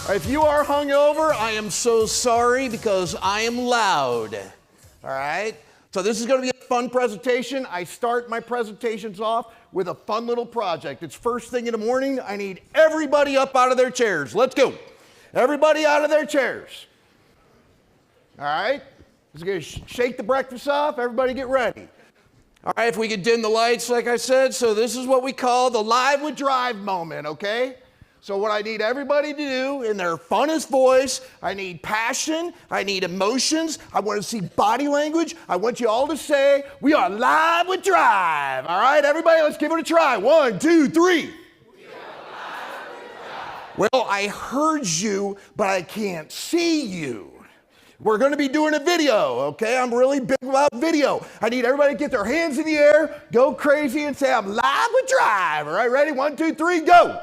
If you are hungover, I am so sorry because I am loud. All right? So this is going to be a fun presentation. I start my presentations off with a fun little project. It's first thing in the morning. I need everybody up out of their chairs. Let's go. Everybody out of their chairs. All right? Just going to shake the breakfast off. Everybody get ready. All right, if we could dim the lights, like I said. So this is what we call the live with Drive moment, okay? So what I need everybody to do in their funnest voice, I need passion, I need emotions, I want to see body language. I want you all to say, we are live with Drive. All right, everybody, let's give it a try. 1, 2, 3. Well, I heard you, but I can't see you. We're going to be doing a video, okay? I'm really big about video. I need everybody to get their hands in the air, go crazy, and say, I'm live with Drive. All right, ready? 1, 2, 3, go.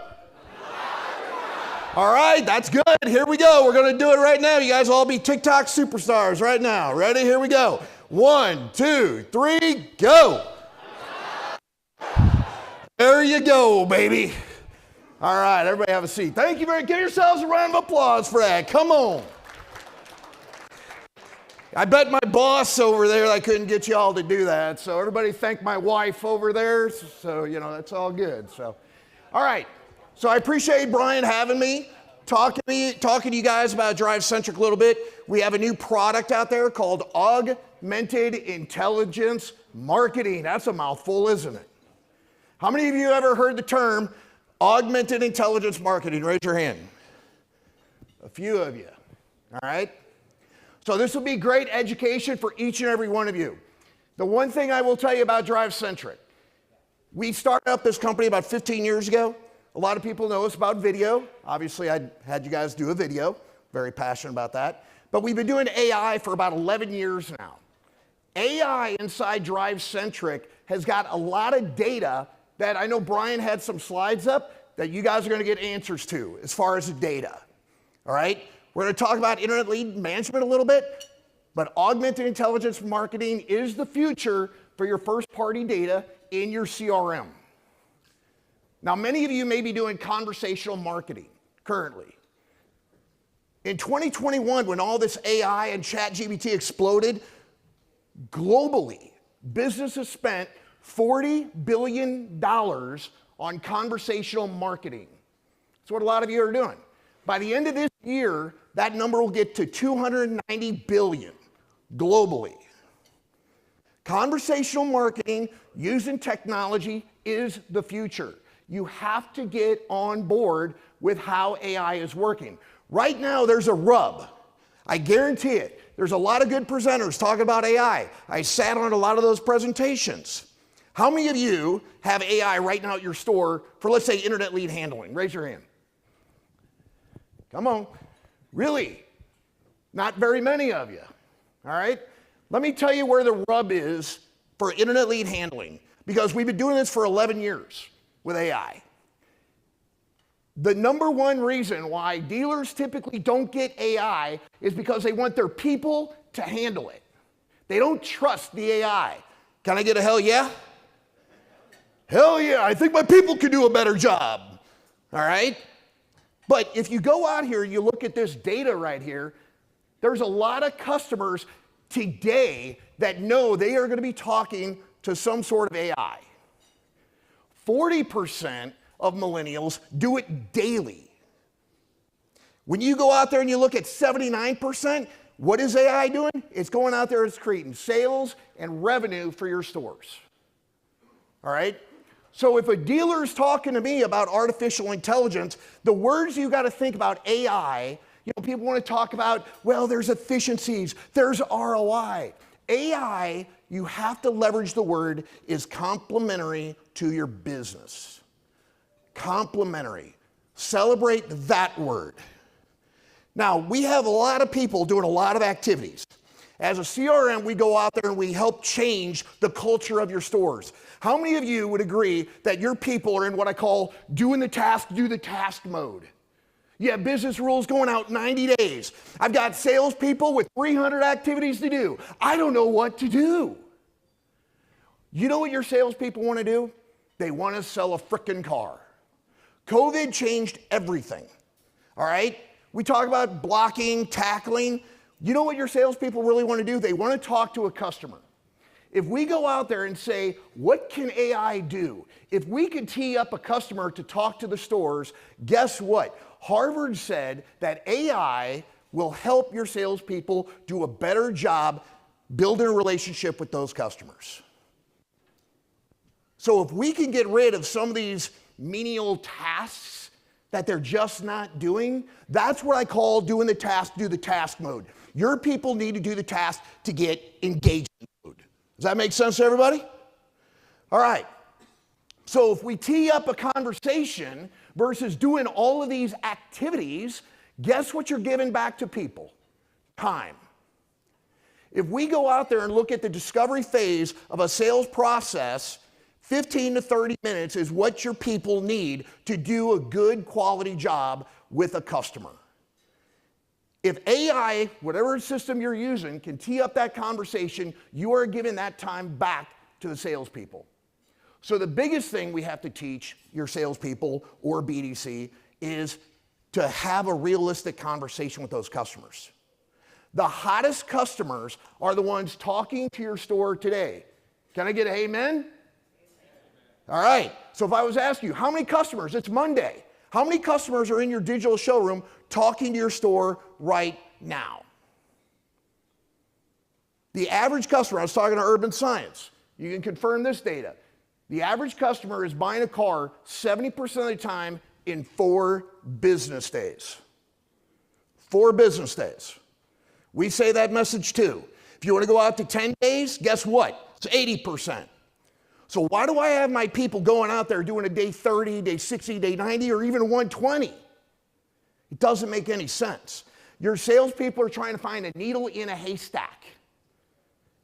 All right, that's good. Here we go. We're going to do it right now. You guys all be TikTok superstars right now. Ready? Here we go. 1, 2, 3, go. There you go, baby. All right, everybody have a seat. Thank you very much. Give yourselves a round of applause for that. Come on. I bet my boss over there, I couldn't get you all to do that. So everybody thank my wife over there. So, you know, that's all good. So, all right. So I appreciate Brian having me, talking to you guys about DriveCentric a little bit. We have a new product out there called Augmented Intelligence Marketing. That's a mouthful, isn't it? How many of you ever heard the term Augmented Intelligence Marketing? Raise your hand. A few of you, all right? So this will be great education for each and every one of you. The one thing I will tell you about DriveCentric, we started up this company about 15 years ago. A lot of people know us about video. Obviously, I had you guys do a video. Very passionate about that. But we've been doing AI for about 11 years now. AI inside DriveCentric has got a lot of data that I know Brian had some slides up that you guys are going to get answers to as far as the data. All right? We're going to talk about internet lead management a little bit, but augmented intelligence marketing is the future for your first-party data in your CRM. Now, many of you may be doing conversational marketing currently. In 2021, when all this AI and ChatGPT exploded, globally, businesses spent $40 billion on conversational marketing. That's what a lot of you are doing. By the end of this year, that number will get to $290 billion globally. Conversational marketing using technology is the future. You have to get on board with how AI is working. Right now, there's a rub. I guarantee it. There's a lot of good presenters talking about AI. I sat on a lot of those presentations. How many of you have AI right now at your store for, let's say, internet lead handling? Raise your hand. Come on. Really? Not very many of you. All right? Let me tell you where the rub is for internet lead handling, because we've been doing this for 11 years with AI. The number one reason why dealers typically don't get AI is because they want their people to handle it. They don't trust the AI. Can I get a hell yeah? Hell yeah, I think my people could do a better job. All right? But if you go out here and you look at this data right here, there's a lot of customers today that know they are going to be talking to some sort of AI. 40% of millennials do it daily. When you go out there and you look at 79%, what is AI doing? It's going out there and it's creating sales and revenue for your stores. All right? So if a dealer is talking to me about artificial intelligence, the words you got to think about AI, you know, people want to talk about, well, there's efficiencies, there's ROI. AI, you have to leverage the word, is complementary to your business. Complementary. Celebrate that word. Now, we have a lot of people doing a lot of activities. As a CRM, we go out there and we help change the culture of your stores. How many of you would agree that your people are in what I call doing the task, do the task mode? You have business rules going out 90 days. I've got salespeople with 300 activities to do. I don't know what to do. You know what your salespeople want to do? They want to sell a frickin' car. COVID changed everything, all right? We talk about blocking, tackling. You know what your salespeople really want to do? They want to talk to a customer. If we go out there and say, what can AI do? If we could tee up a customer to talk to the stores, guess what? Harvard said that AI will help your salespeople do a better job building a relationship with those customers. So if we can get rid of some of these menial tasks that they're just not doing, that's what I call doing the task, do the task mode. Your people need to do the task to get engagement mode. Does that make sense to everybody? All right. So if we tee up a conversation versus doing all of these activities, guess what you're giving back to people? Time. If we go out there and look at the discovery phase of a sales process, 15 to 30 minutes is what your people need to do a good quality job with a customer. If AI, whatever system you're using, can tee up that conversation, you are giving that time back to the salespeople. So the biggest thing we have to teach your salespeople or BDC is to have a realistic conversation with those customers. The hottest customers are the ones talking to your store today. Can I get an amen? All right. So if I was asking you, how many customers? It's Monday. How many customers are in your digital showroom talking to your store right now? The average customer, I was talking to Urban Science. You can confirm this data. The average customer is buying a car 70% of the time in 4 business days. 4 business days. We say that message too. If you want to go out to 10 days, guess what? It's 80%. So why do I have my people going out there doing a day 30, day 60, day 90, or even 120? It doesn't make any sense. Your salespeople are trying to find a needle in a haystack.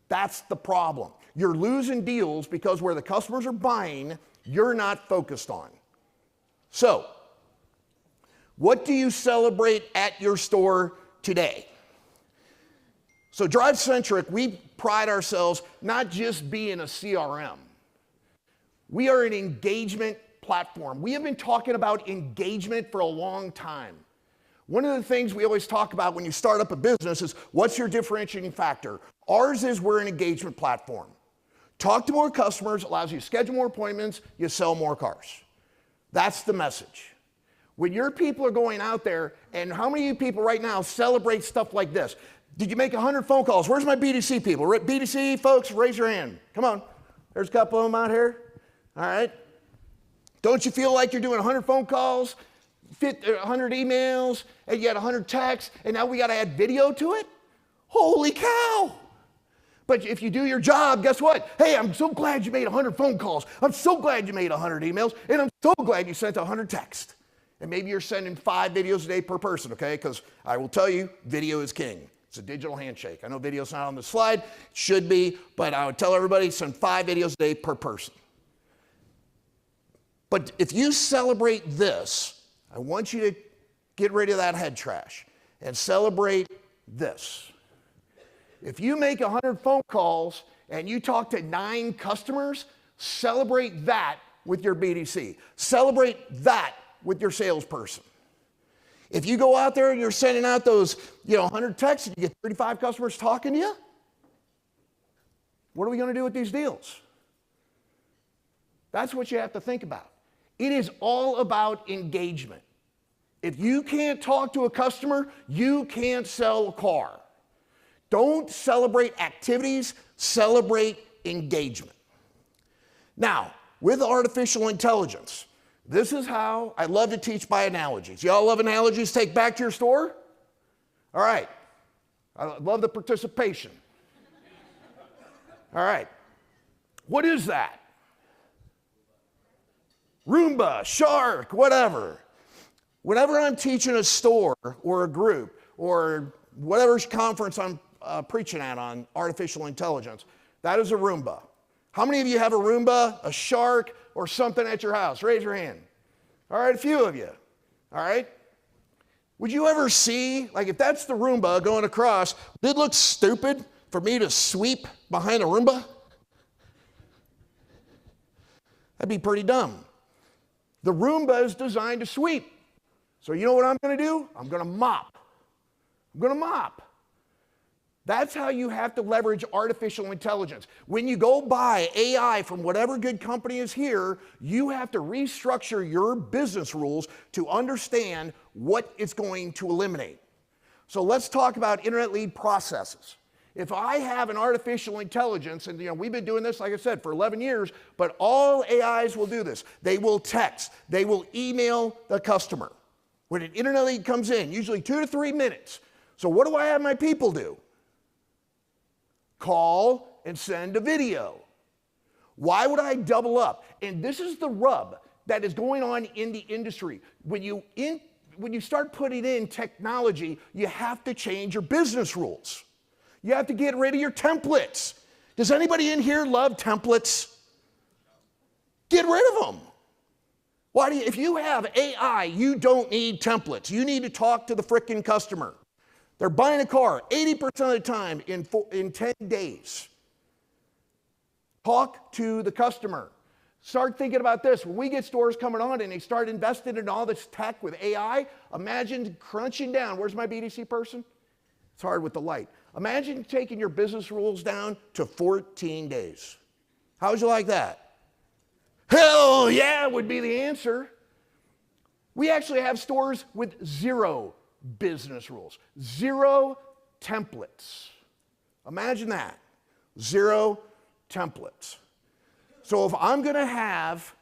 That's the problem. You're losing deals because where the customers are buying, you're not focused on. So, what do you celebrate at your store today? So DriveCentric, we pride ourselves not just being a CRM. We are an engagement platform. We have been talking about engagement for a long time. One of the things we always talk about when you start up a business is, what's your differentiating factor? Ours is we're an engagement platform. Talk to more customers, allows you to schedule more appointments, you sell more cars. That's the message. When your people are going out there, and how many of you people right now celebrate stuff like this? Did you make 100 phone calls? Where's my BDC people? BDC folks, raise your hand. Come on. There's a couple of them out here. All right. Don't you feel like you're doing 100 phone calls, 100 emails, and you got 100 texts, and now we got to add video to it? Holy cow. But if you do your job, guess what? Hey, I'm so glad you made 100 phone calls. I'm so glad you made 100 emails, and I'm so glad you sent 100 texts. And maybe you're sending 5 videos a day per person, okay? Because I will tell you, video is king. It's a digital handshake. I know video's not on the slide. It should be, but I would tell everybody, send 5 videos a day per person. But if you celebrate this, I want you to get rid of that head trash and celebrate this. If you make 100 phone calls and you talk to 9 customers, celebrate that with your BDC. Celebrate that with your salesperson. If you go out there and you're sending out those 100 texts and you get 35 customers talking to you, what are we going to do with these deals? That's what you have to think about. It is all about engagement. If you can't talk to a customer, you can't sell a car. Don't celebrate activities, celebrate engagement. Now, with artificial intelligence, this is how I love to teach by analogies. Y'all love analogies to take back to your store? All right. I love the participation. All right. What is that? Roomba, shark, whatever. Whenever I'm teaching a store or a group or whatever conference I'm preaching at on artificial intelligence, that is a Roomba. How many of you have a Roomba, a shark, or something at your house? Raise your hand. All right, a few of you. All right. Would you ever see, like if that's the Roomba going across, would it look stupid for me to sweep behind a Roomba? That'd be pretty dumb. The Roomba is designed to sweep. So you know what I'm going to do? I'm going to mop. I'm going to mop. That's how you have to leverage artificial intelligence. When you go buy AI from whatever good company is here, you have to restructure your business rules to understand what it's going to eliminate. So let's talk about internet lead processes. If I have an artificial intelligence, and we've been doing this, like I said, for 11 years, but all AIs will do this. They will text, they will email the customer. When an internet lead comes in, usually 2 to 3 minutes. So what do I have my people do? Call and send a video. Why would I double up? And this is the rub that is going on in the industry. When you start putting in technology, you have to change your business rules. You have to get rid of your templates. Does anybody in here love templates? Get rid of them. If you have AI, you don't need templates. You need to talk to the frickin' customer. They're buying a car 80% of the time in 10 days. Talk to the customer. Start thinking about this. When we get stores coming on and they start investing in all this tech with AI, imagine crunching down. Where's my BDC person? It's hard with the light. Imagine taking your business rules down to 14 days. How would you like that? Hell yeah, would be the answer. We actually have stores with 0 business rules, 0 templates. Imagine that, 0 templates. So if I'm going to have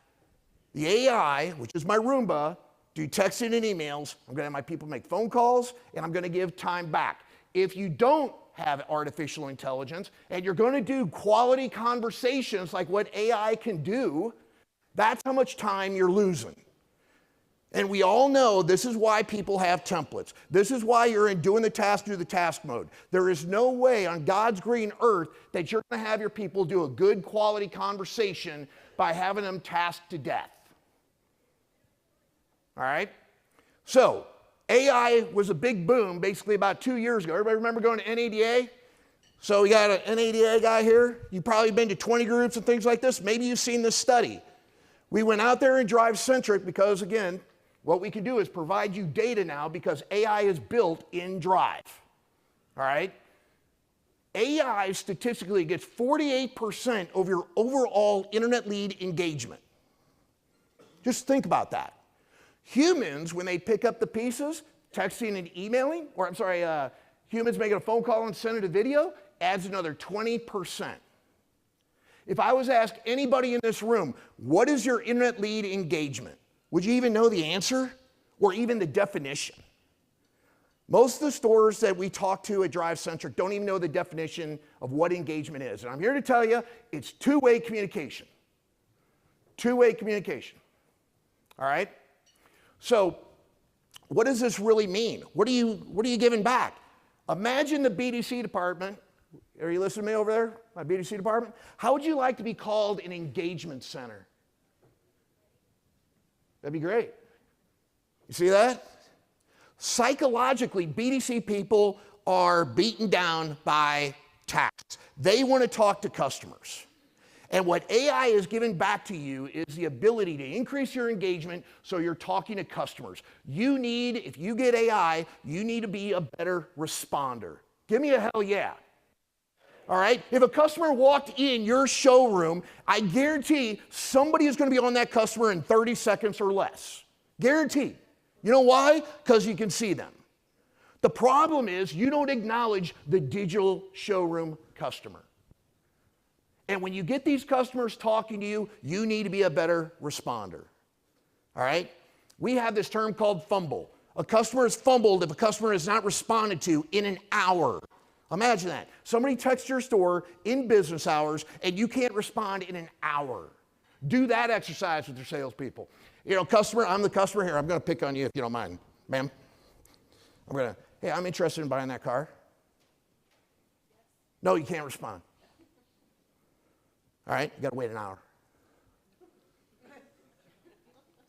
the AI, which is my Roomba, do texting and emails, I'm going to have my people make phone calls, and I'm going to give time back. If you don't have artificial intelligence and you're going to do quality conversations like what AI can do, that's how much time you're losing. And we all know this is why people have templates. This is why you're in doing the task, do the task mode. There is no way on God's green earth that you're going to have your people do a good quality conversation by having them tasked to death. All right? So, AI was a big boom basically about 2 years ago. Everybody remember going to NADA? So we got an NADA guy here. You've probably been to 20 groups and things like this. Maybe you've seen this study. We went out there in DriveCentric because, again, what we can do is provide you data now because AI is built in Drive. All right? AI statistically gets 48% of your overall internet lead engagement. Just think about that. Humans, when they pick up the pieces, texting and emailing, humans making a phone call and sending a video, adds another 20%. If I was to ask anybody in this room, what is your internet lead engagement? Would you even know the answer or even the definition? Most of the stores that we talk to at DriveCentric don't even know the definition of what engagement is. And I'm here to tell you, it's two-way communication. Two-way communication. All right? So what does this really mean? What are you giving back? Imagine the BDC department. Are you listening to me over there, my BDC department? How would you like to be called an engagement center? That'd be great. You see that? Psychologically, BDC people are beaten down by tasks. They want to talk to customers. And what AI is giving back to you is the ability to increase your engagement so you're talking to customers. If you get AI, you need to be a better responder. Give me a hell yeah. All right? If a customer walked in your showroom, I guarantee somebody is going to be on that customer in 30 seconds or less. Guaranteed. You know why? Because you can see them. The problem is you don't acknowledge the digital showroom customer. And when you get these customers talking to you, you need to be a better responder. All right? We have this term called fumble. A customer is fumbled if a customer is not responded to in an hour. Imagine that. Somebody texts your store in business hours and you can't respond in an hour. Do that exercise with your salespeople. Customer, I'm the customer here. I'm going to pick on you if you don't mind. Ma'am, hey, I'm interested in buying that car. No, you can't respond. All right, you got to wait an hour.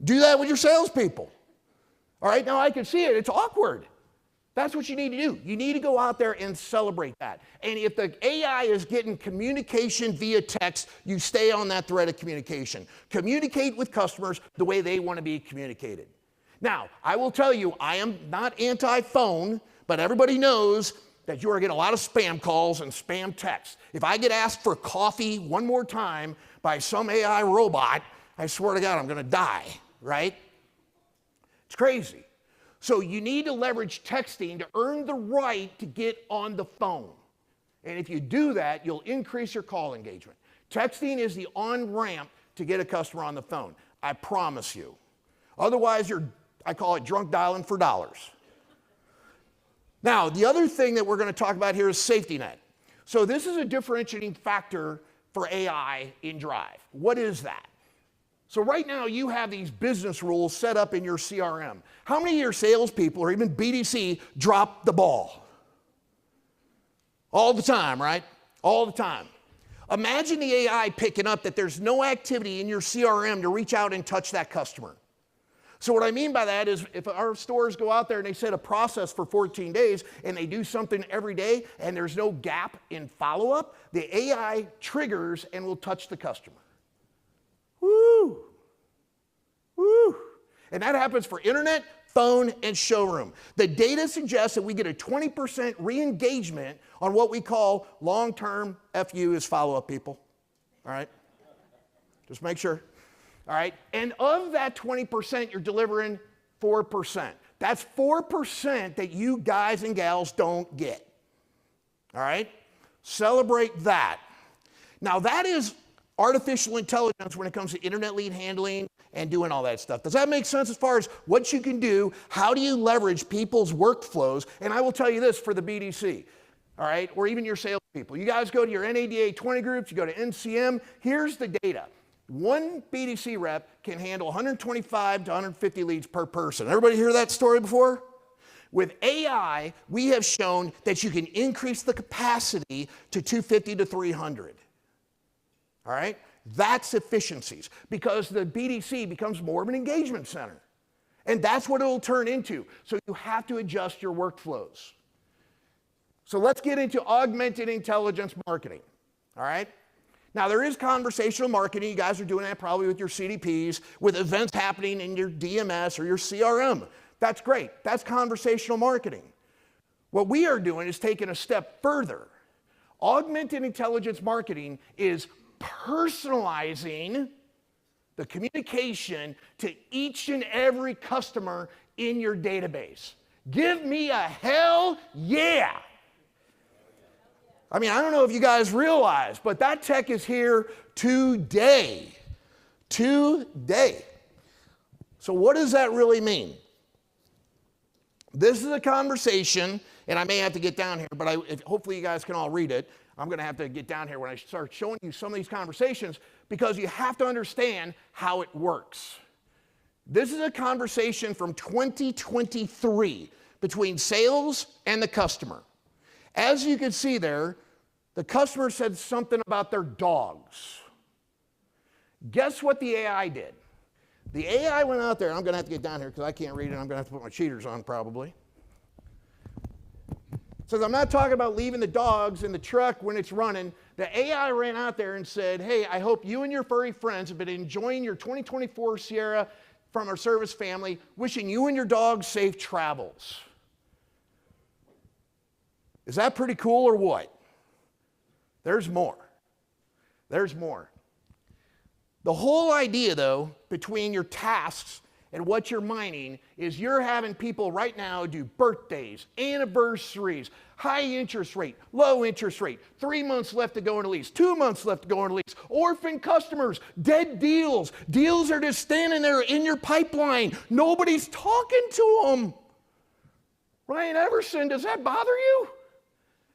Do that with your salespeople. All right, now I can see it. It's awkward. That's what you need to do. You need to go out there and celebrate that. And if the AI is getting communication via text, you stay on that thread of communication. Communicate with customers the way they want to be communicated. Now, I will tell you, I am not anti-phone, but everybody knows that you are getting a lot of spam calls and spam texts. If I get asked for coffee one more time by some AI robot, I swear to God, I'm going to die, right? It's crazy. So you need to leverage texting to earn the right to get on the phone. And if you do that, you'll increase your call engagement. Texting is the on-ramp to get a customer on the phone. I promise you. Otherwise, I call it drunk dialing for dollars. Now, the other thing that we're going to talk about here is safety net. So this is a differentiating factor for AI in Drive. What is that? So right now, you have these business rules set up in your CRM. How many of your salespeople or even BDC drop the ball? All the time, right? All the time. Imagine the AI picking up that there's no activity in your CRM to reach out and touch that customer. So what I mean by that is if our stores go out there and they set a process for 14 days and they do something every day and there's no gap in follow-up, the AI triggers and will touch the customer. Woo! Woo! And that happens for internet, phone, and showroom. The data suggests that we get a 20% re-engagement on what we call long-term FU is follow-up, people. All right? Just make sure. All right? And of that 20%, you're delivering 4%. That's 4% that you guys and gals don't get. All right? Celebrate that. Now, that is artificial intelligence when it comes to internet lead handling and doing all that stuff. Does that make sense as far as what you can do? How do you leverage people's workflows? And I will tell you this for the BDC, all right, or even your salespeople. You guys go to your NADA 20 groups, you go to NCM, here's the data. One BDC rep can handle 125 to 150 leads per person. Everybody hear that story before? With AI, we have shown that you can increase the capacity to 250 to 300. All right? That's efficiencies because the BDC becomes more of an engagement center. And that's what it will turn into. So you have to adjust your workflows. So let's get into augmented intelligence marketing. All right? Now, there is conversational marketing. You guys are doing that probably with your CDPs, with events happening in your DMS or your CRM. That's great. That's conversational marketing. What we are doing is taking a step further. Augmented intelligence marketing is personalizing the communication to each and every customer in your database. Give me a hell yeah. I mean, I don't know if you guys realize, but that tech is here today. Today. So what does that really mean? This is a conversation, and I may have to get down here, but hopefully you guys can all read it. I'm going to have to get down here when I start showing you some of these conversations because you have to understand how it works. This is a conversation from 2023 between sales and the customer. As you can see there, the customer said something about their dogs. Guess what the AI did? The AI went out there, and I'm going to have to get down here because I can't read it. I'm going to have to put my cheaters on probably. Says, I'm not talking about leaving the dogs in the truck when it's running. The AI ran out there and said, hey, I hope you and your furry friends have been enjoying your 2024 Sierra from our service family, wishing you and your dog safe travels. Is that pretty cool or what? There's more. There's more. The whole idea, though, between your tasks and what you're mining is you're having people right now do birthdays, anniversaries, high interest rate, low interest rate, 3 months left to go in a lease, 2 months left to go in a lease, orphan customers, dead deals. Deals are just standing there in your pipeline. Nobody's talking to them. Ryan Everson, does that bother you?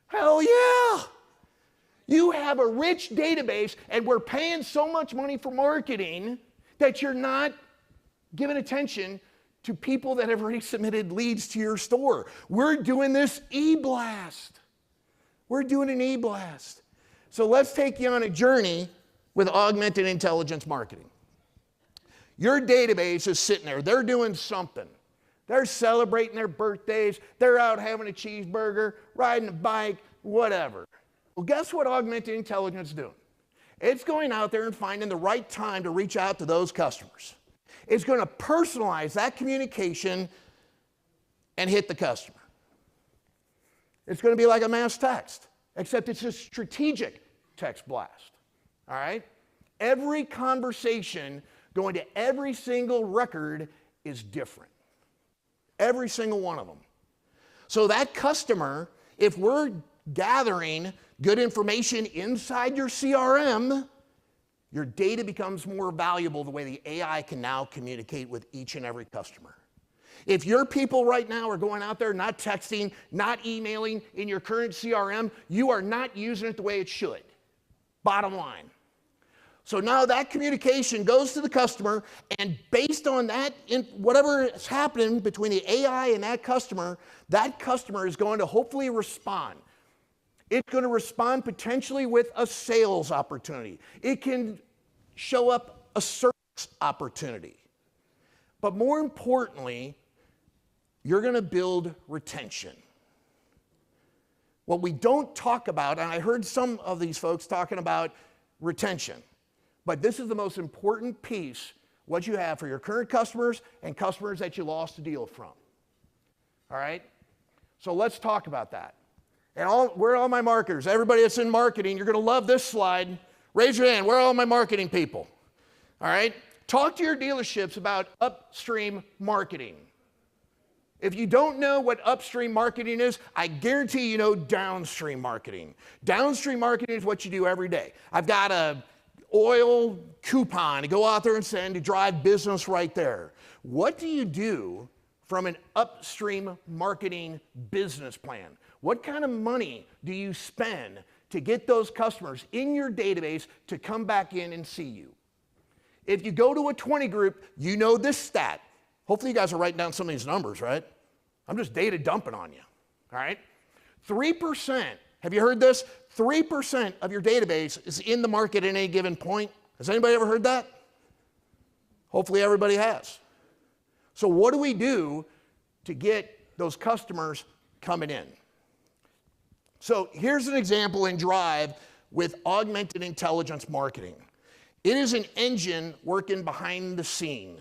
Hell yeah. You have a rich database, and we're paying so much money for marketing that you're not giving attention to people that have already submitted leads to your store. We're doing this e-blast. We're doing an e-blast. So let's take you on a journey with augmented intelligence marketing. Your database is sitting there. They're doing something. They're celebrating their birthdays. They're out having a cheeseburger, riding a bike, whatever. Well, guess what augmented intelligence is doing? It's going out there and finding the right time to reach out to those customers. It's going to personalize that communication and hit the customer. It's going to be like a mass text, except it's a strategic text blast, all right? Every conversation going to every single record is different. Every single one of them. So that customer, if we're gathering good information inside your CRM, your data becomes more valuable the way the AI can now communicate with each and every customer. If your people right now are going out there not texting, not emailing in your current CRM, you are not using it the way it should. Bottom line. So now that communication goes to the customer, and based on that, whatever is happening between the AI and that customer is going to hopefully respond. It's going to respond potentially with a sales opportunity. It can show up a service opportunity. But more importantly, you're going to build retention. What we don't talk about, and I heard some of these folks talking about retention, but this is the most important piece, what you have for your current customers and customers that you lost a deal from. All right? So let's talk about that. And where are all my marketers? Everybody that's in marketing, you're going to love this slide. Raise your hand. Where are all my marketing people? All right? Talk to your dealerships about upstream marketing. If you don't know what upstream marketing is, I guarantee you know downstream marketing. Downstream marketing is what you do every day. I've got a oil coupon to go out there and send to drive business right there. What do you do from an upstream marketing business plan? What kind of money do you spend to get those customers in your database to come back in and see you? If you go to a 20 group, you know this stat. Hopefully you guys are writing down some of these numbers, right? I'm just data dumping on you, all right? 3%, have you heard this? 3% of your database is in the market at any given point. Has anybody ever heard that? Hopefully everybody has. So what do we do to get those customers coming in? So here's an example in Drive with Augmented Intelligence Marketing. It is an engine working behind the scene.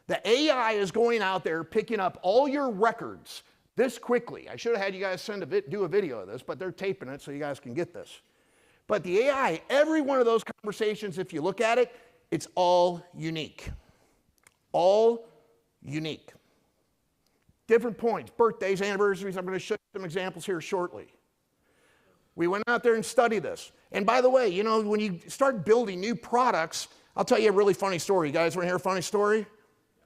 The AI is going out there picking up all your records this quickly. I should have had you guys do a video of this, but they're taping it so you guys can get this. But the AI, every one of those conversations, if you look at it, it's all unique. All unique. Different points, birthdays, anniversaries. I'm going to show you some examples here shortly. We went out there and studied this. And by the way, you know, when you start building new products, I'll tell you a really funny story. You guys want to hear a funny story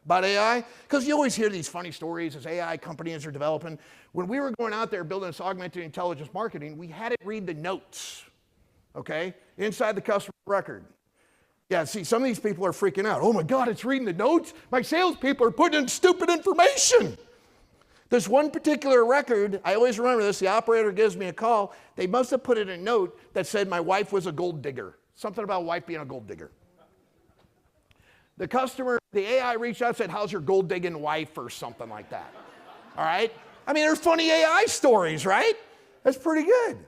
about AI? Because you always hear these funny stories as AI companies are developing. When we were going out there building this augmented intelligence marketing, we had it read the notes, okay, inside the customer record. Yeah, see, some of these people are freaking out. Oh my God, it's reading the notes? My salespeople are putting in stupid information. This one particular record, I always remember this, the operator gives me a call. They must have put in a note that said my wife was a gold digger. Something about wife being a gold digger. The customer, the AI reached out and said, how's your gold digging wife or something like that? All right? I mean, there's funny AI stories, right? That's pretty good.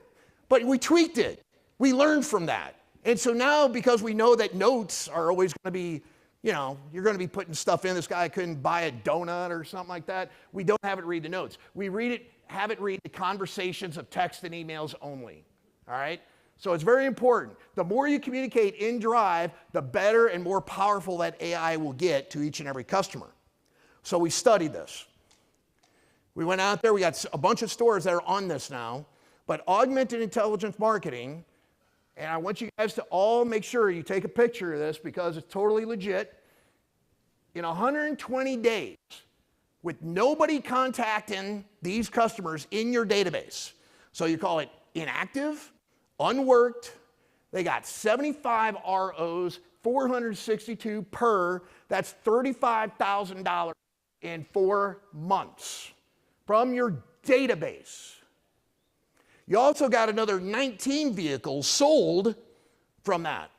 But we tweaked it. We learned from that. And so now, because we know that notes are always going to be, you know, you're going to be putting stuff in. This guy couldn't buy a donut or something like that. We don't have it read the notes. We read it, have it read the conversations of text and emails only. All right? So it's very important. The more you communicate in Drive, the better and more powerful that AI will get to each and every customer. So we studied this. We went out there. We got a bunch of stores that are on this now. But Augmented Intelligence Marketing, and I want you guys to all make sure you take a picture of this because it's totally legit. In 120 days, with nobody contacting these customers in your database, so you call it inactive, unworked, they got 75 ROs, 462 per, that's $35,000 in 4 months from your database. You also got another 19 vehicles sold from that.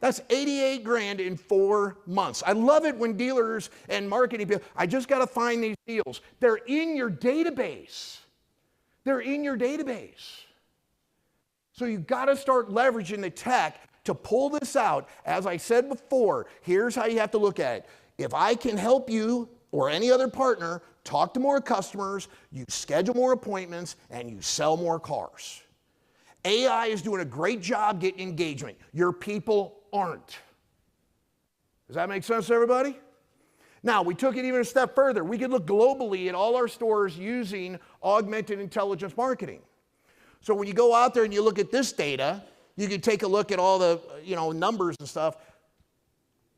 That's 88 grand in 4 months. I love it when dealers and marketing people, I just got to find these deals. They're in your database. They're in your database. So you've got to start leveraging the tech to pull this out, as I said before, here's how you have to look at it. If I can help you or any other partner talk to more customers, you schedule more appointments, and you sell more cars. AI is doing a great job getting engagement. Your people aren't. Does that make sense to everybody? Now, we took it even a step further. We could look globally at all our stores using augmented intelligence marketing. So when you go out there and you look at this data, you can take a look at all the numbers and stuff.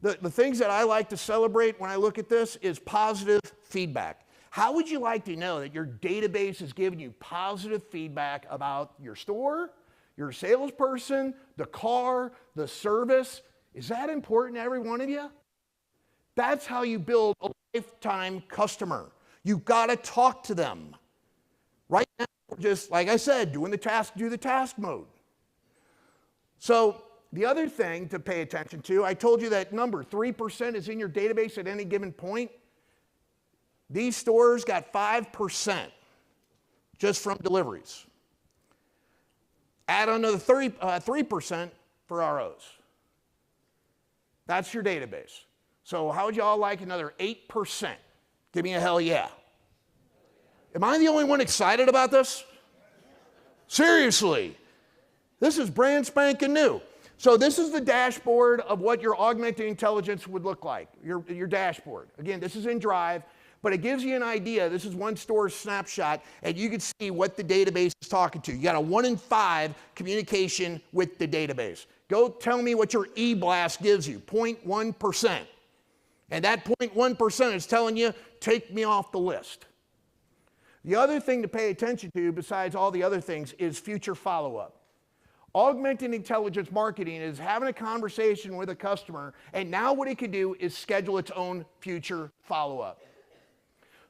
The things that I like to celebrate when I look at this is positive feedback. How would you like to know that your database is giving you positive feedback about your store, your salesperson, the car, the service? Is that important to every one of you? That's how you build a lifetime customer. You've got to talk to them. Right now, we're just, like I said, do the task mode. So the other thing to pay attention to, I told you that number, 3% is in your database at any given point. These stores got 5% just from deliveries. Add another 3% for ROs. That's your database. So how would you all like another 8%? Give me a hell yeah. Am I the only one excited about this? Seriously. This is brand spanking new. So this is the dashboard of what your augmented intelligence would look like, your dashboard. Again, this is in Drive, but it gives you an idea. This is one store's snapshot, and you can see what the database is talking to. You got a 1 in 5 communication with the database. Go tell me what your e-blast gives you, 0.1%. And that 0.1% is telling you, take me off the list. The other thing to pay attention to, besides all the other things, is future follow-up. Augmented intelligence marketing is having a conversation with a customer, and now what it can do is schedule its own future follow-up.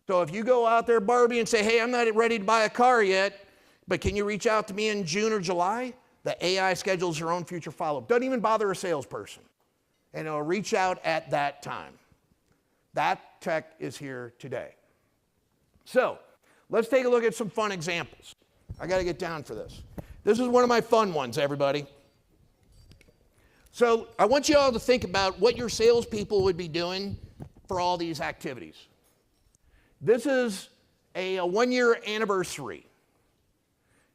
So if you go out there, Barbie, and say, hey, I'm not ready to buy a car yet, but can you reach out to me in June or July? The AI schedules your own future follow-up. Doesn't even bother a salesperson. And it'll reach out at that time. That tech is here today. So let's take a look at some fun examples. I got to get down for this. This is one of my fun ones, everybody. So I want you all to think about what your salespeople would be doing for all these activities. This is a 1-year anniversary.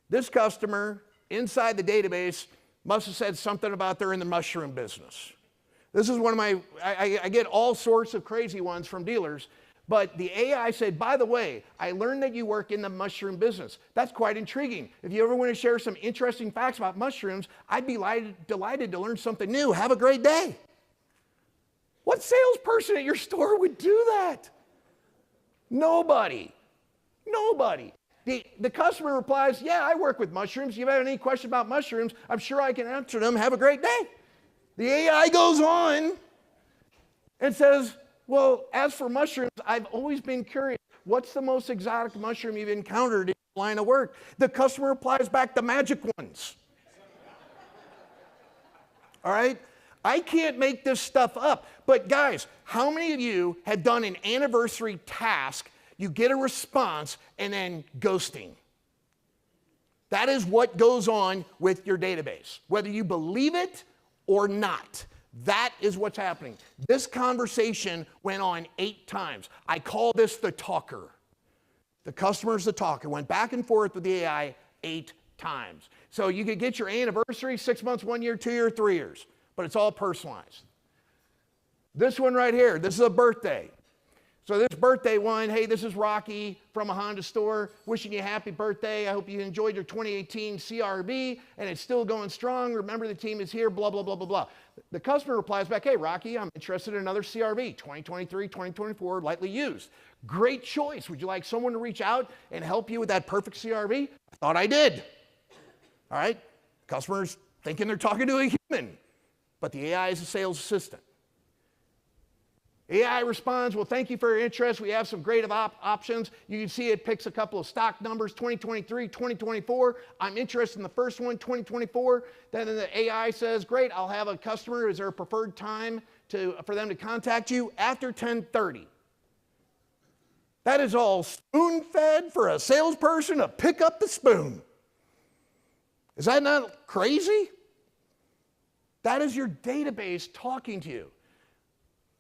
This customer inside the database must have said something about they're in the mushroom business. This is one of my, I get all sorts of crazy ones from dealers, but the AI said, by the way, I learned that you work in the mushroom business. That's quite intriguing. If you ever want to share some interesting facts about mushrooms, I'd be delighted to learn something new. Have a great day. What salesperson at your store would do that? Nobody. Nobody. The customer replies, yeah, I work with mushrooms. If you have any question about mushrooms, I'm sure I can answer them. Have a great day. The AI goes on and says, well, as for mushrooms, I've always been curious. What's the most exotic mushroom you've encountered in your line of work? The customer replies back, the magic ones. All right? I can't make this stuff up. But guys, how many of you have done an anniversary task, you get a response, and then ghosting? That is what goes on with your database, whether you believe it or not. That is what's happening. This conversation went on 8 times. I call this the talker. The customer's the talker. Went back and forth with the AI 8 times. So you could get your anniversary 6 months, 1 year, 2 years, 3 years, but it's all personalized. This one right here, this is a birthday. So this birthday one, hey, this is Rocky from a Honda store. Wishing you a happy birthday. I hope you enjoyed your 2018 CRV and it's still going strong. Remember the team is here, blah, blah, blah, blah, blah. The customer replies back, hey, Rocky, I'm interested in another CRV, 2023, 2024, lightly used. Great choice. Would you like someone to reach out and help you with that perfect CRV? I thought I did. All right. Customers thinking they're talking to a human, but the AI is a sales assistant. AI responds, well, thank you for your interest. We have some great options. You can see it picks a couple of stock numbers, 2023, 2024. I'm interested in the first one, 2024. Then the AI says, great, I'll have a customer. Is there a preferred time for them to contact you? After 10:30. That is all spoon-fed for a salesperson to pick up the spoon. Is that not crazy? That is your database talking to you.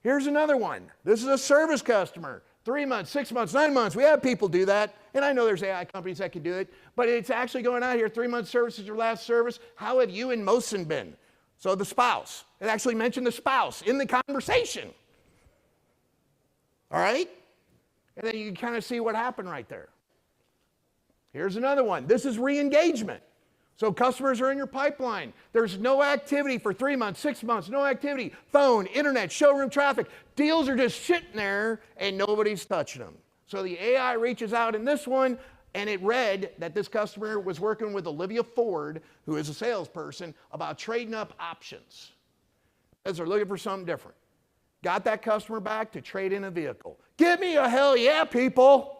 Here's another one. This is a service customer. 3 months, 6 months, 9 months. We have people do that. And I know there's AI companies that can do it. But it's actually going out here. 3 months service is your last service. How have you and Mosin been? So the spouse. It actually mentioned the spouse in the conversation. All right? And then you can kind of see what happened right there. Here's another one. This is re-engagement. So customers are in your pipeline. There's no activity for 3 months, 6 months, no activity. Phone, internet, showroom traffic. Deals are just sitting there and nobody's touching them. So the AI reaches out in this one, and it read that this customer was working with Olivia Ford, who is a salesperson, about trading up options as they're looking for something different. Got that customer back to trade in a vehicle. Give me a hell yeah, people.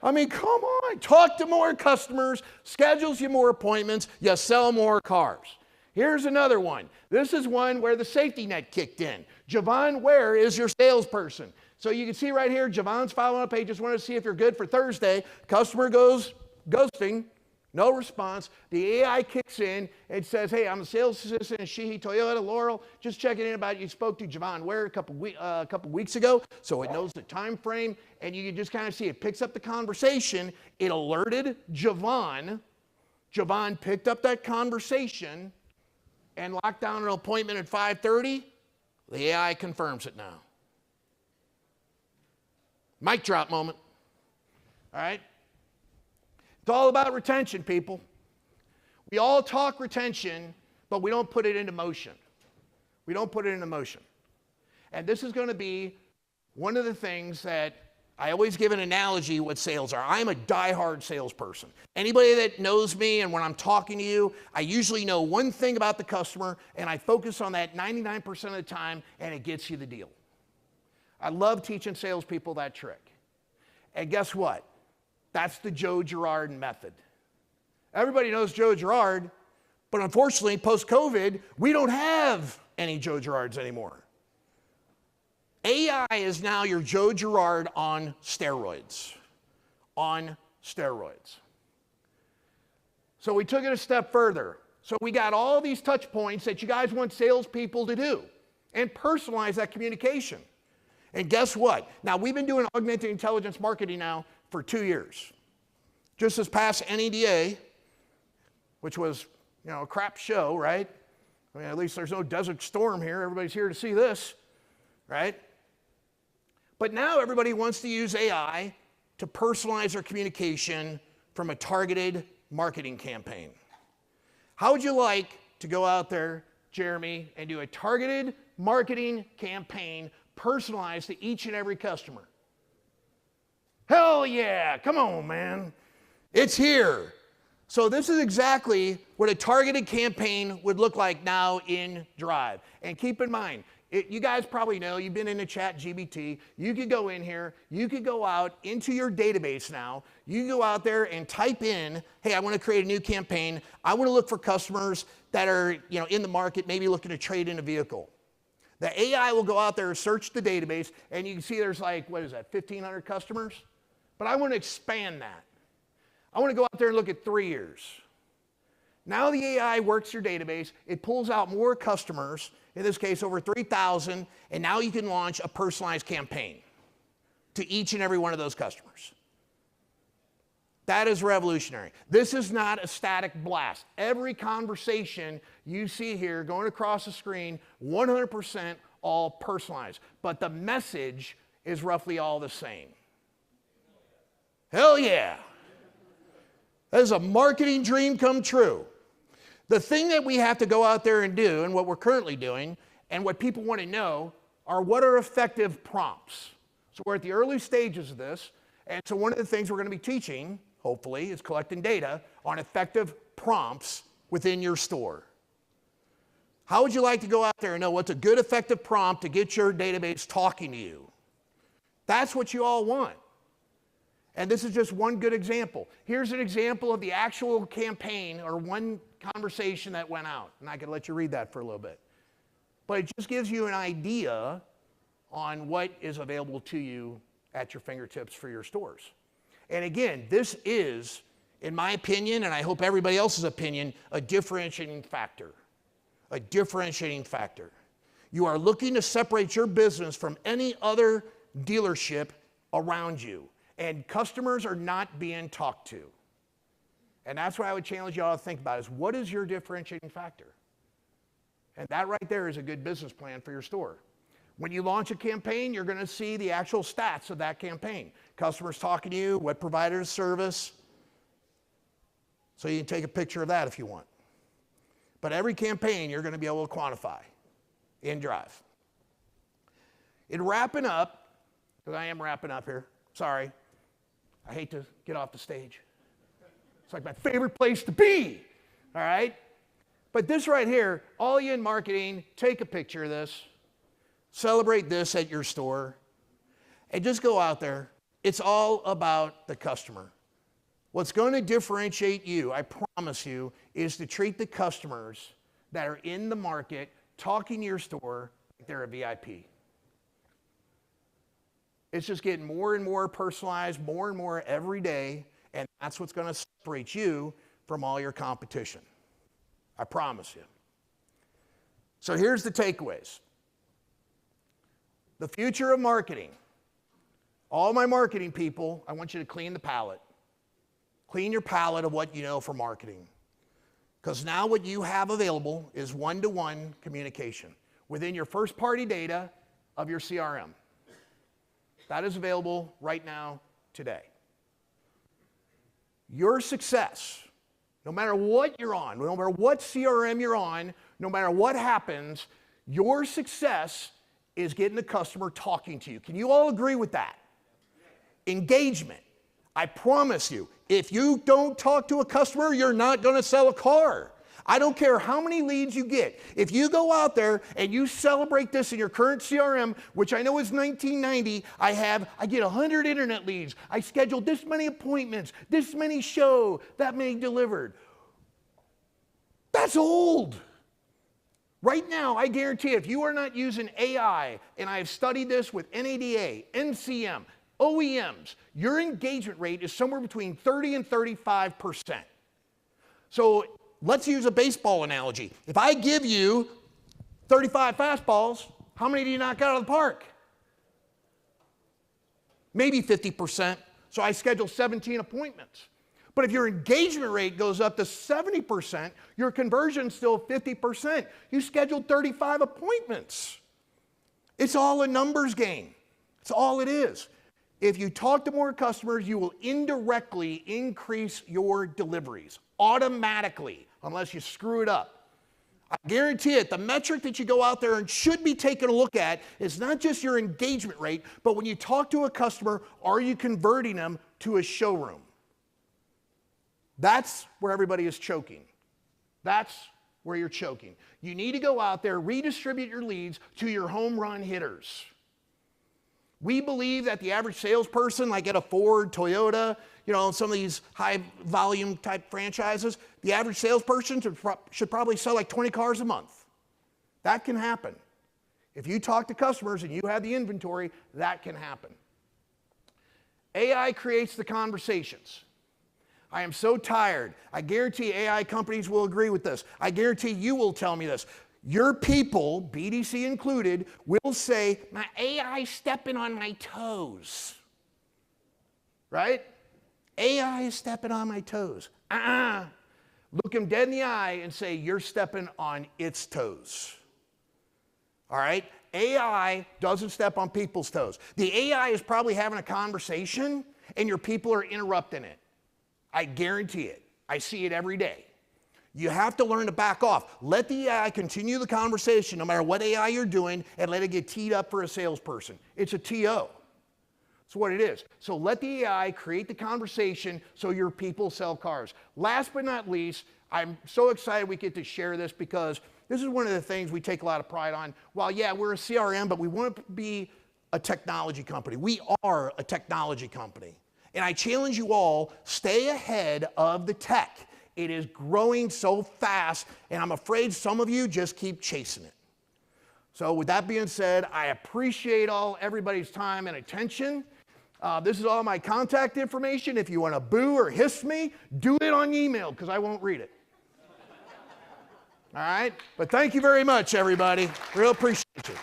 I mean, come on, talk to more customers, schedules you more appointments, you sell more cars. Here's another one. This is one where the safety net kicked in. Javon Ware is your salesperson. So you can see right here, Javon's following up. Hey, just wanted to see if you're good for Thursday. Customer goes ghosting, no response. The AI kicks in and says, hey, I'm a sales assistant at Sheehy Toyota, Laurel. Just checking in about you spoke to Javon Ware a couple weeks ago, so it knows the time frame, and you can just kind of see it picks up the conversation. It alerted Javon. Javon picked up that conversation and locked down an appointment at 5:30. The AI confirms it now. Mic drop moment. All right? It's all about retention, people. We all talk retention, but we don't put it into motion. We don't put it into motion. And this is going to be one of the things that I always give an analogy what sales are. I'm a diehard salesperson. Anybody that knows me and when I'm talking to you, I usually know one thing about the customer, and I focus on that 99% of the time, and it gets you the deal. I love teaching salespeople that trick. And guess what? That's the Joe Girard method. Everybody knows Joe Girard, but unfortunately, post-COVID, we don't have any Joe Girards anymore. AI is now your Joe Girard on steroids. On steroids. So we took it a step further. So we got all these touch points that you guys want salespeople to do and personalize that communication. And guess what? Now, we've been doing Augmented Intelligence Marketing now for 2 years. Just this past NEDA, which was, a crap show, right? I mean, at least there's no Desert Storm here. Everybody's here to see this, right? But now everybody wants to use AI to personalize their communication from a targeted marketing campaign. How would you like to go out there, Jeremy, and do a targeted marketing campaign personalized to each and every customer? Hell yeah, come on, man. It's here. So this is exactly what a targeted campaign would look like now in Drive. And keep in mind, you guys probably know, you've been in the ChatGPT, you could go in here, you could go out into your database now, you can go out there and type in, hey, I want to create a new campaign, I want to look for customers that are in the market, maybe looking to trade in a vehicle. The AI will go out there and search the database, and you can see there's 1,500 customers? But I want to expand that. I want to go out there and look at 3 years. Now the AI works your database, it pulls out more customers, in this case over 3,000, and now you can launch a personalized campaign to each and every one of those customers. That is revolutionary. This is not a static blast. Every conversation you see here going across the screen, 100% all personalized. But the message is roughly all the same. Hell yeah. That is a marketing dream come true. The thing that we have to go out there and do, and what we're currently doing, and what people want to know, are what are effective prompts. So we're at the early stages of this, and so one of the things we're going to be teaching, hopefully, is collecting data on effective prompts within your store. How would you like to go out there and know what's a good effective prompt to get your database talking to you? That's what you all want. And this is just one good example. Here's an example of the actual campaign or one conversation that went out. And I could let you read that for a little bit. But it just gives you an idea on what is available to you at your fingertips for your stores. And again, this is, in my opinion, and I hope everybody else's opinion, a differentiating factor. a differentiating factor. You are looking to separate your business from any other dealership around you, and customers are not being talked to. And that's what I would challenge you all to think about is what is your differentiating factor? And that right there is a good business plan for your store. When you launch a campaign, you're going to see the actual stats of that campaign. Customers talking to you, what provider of service. So you can take a picture of that if you want. But every campaign you're going to be able to quantify in Drive. In wrapping up, because I am wrapping up here, sorry, I hate to get off the stage. It's like my favorite place to be, all right? But this right here, all you in marketing, take a picture of this, celebrate this at your store, and just go out there. It's all about the customer. What's going to differentiate you, I promise you, is to treat the customers that are in the market talking to your store like they're a VIP. It's just getting more and more personalized, more and more every day, and that's what's going to separate you from all your competition. I promise you. So here's the takeaways. The future of marketing. All my marketing people, I want you to clean the palette. Clean your palette of what you know for marketing. Because now what you have available is one-to-one communication within your first-party data of your CRM. That is available right now, today. Your success, no matter what you're on, no matter what CRM you're on, no matter what happens, your success is getting the customer talking to you. Can you all agree with that? Engagement. I promise you, if you don't talk to a customer, you're not going to sell a car. I don't care how many leads you get. If you go out there and you celebrate this in your current CRM, which I know is 1990, I get 100 internet leads. I scheduled this many appointments, this many show, that many delivered. That's old. Right now, I guarantee if you are not using AI, and I have studied this with NADA, NCM, OEMs, your engagement rate is somewhere between 30 and 35%. So let's use a baseball analogy. If I give you 35 fastballs, how many do you knock out of the park? Maybe 50%. So I schedule 17 appointments. But if your engagement rate goes up to 70%, your conversion's still 50%. You scheduled 35 appointments. It's all a numbers game. It's all it is. If you talk to more customers, you will indirectly increase your deliveries automatically, unless you screw it up. I guarantee it, the metric that you go out there and should be taking a look at is not just your engagement rate, but when you talk to a customer, are you converting them to a showroom? That's where everybody is choking. That's where you're choking. You need to go out there, redistribute your leads to your home run hitters. We believe that the average salesperson, like at a Ford, Toyota, some of these high volume type franchises, the average salesperson should probably sell like 20 cars a month. That can happen. If you talk to customers and you have the inventory, that can happen. AI creates the conversations. I am so tired. I guarantee AI companies will agree with this. I guarantee you will tell me this. Your people, BDC included, will say, my AI is stepping on my toes. Right? AI is stepping on my toes. Look them dead in the eye and say, you're stepping on its toes. All right? AI doesn't step on people's toes. The AI is probably having a conversation and your people are interrupting it. I guarantee it. I see it every day. You have to learn to back off. Let the AI continue the conversation no matter what AI you're doing and let it get teed up for a salesperson. It's a TO. That's what it is. So let the AI create the conversation so your people sell cars. Last but not least, I'm so excited we get to share this because this is one of the things we take a lot of pride on. While, yeah, we're a CRM, but we want to be a technology company. We are a technology company. And I challenge you all, stay ahead of the tech. It is growing so fast, and I'm afraid some of you just keep chasing it. So with that being said, I appreciate everybody's time and attention. This is all my contact information. If you want to boo or hiss me, do it on email because I won't read it. All right? But thank you very much, everybody. Real appreciate you.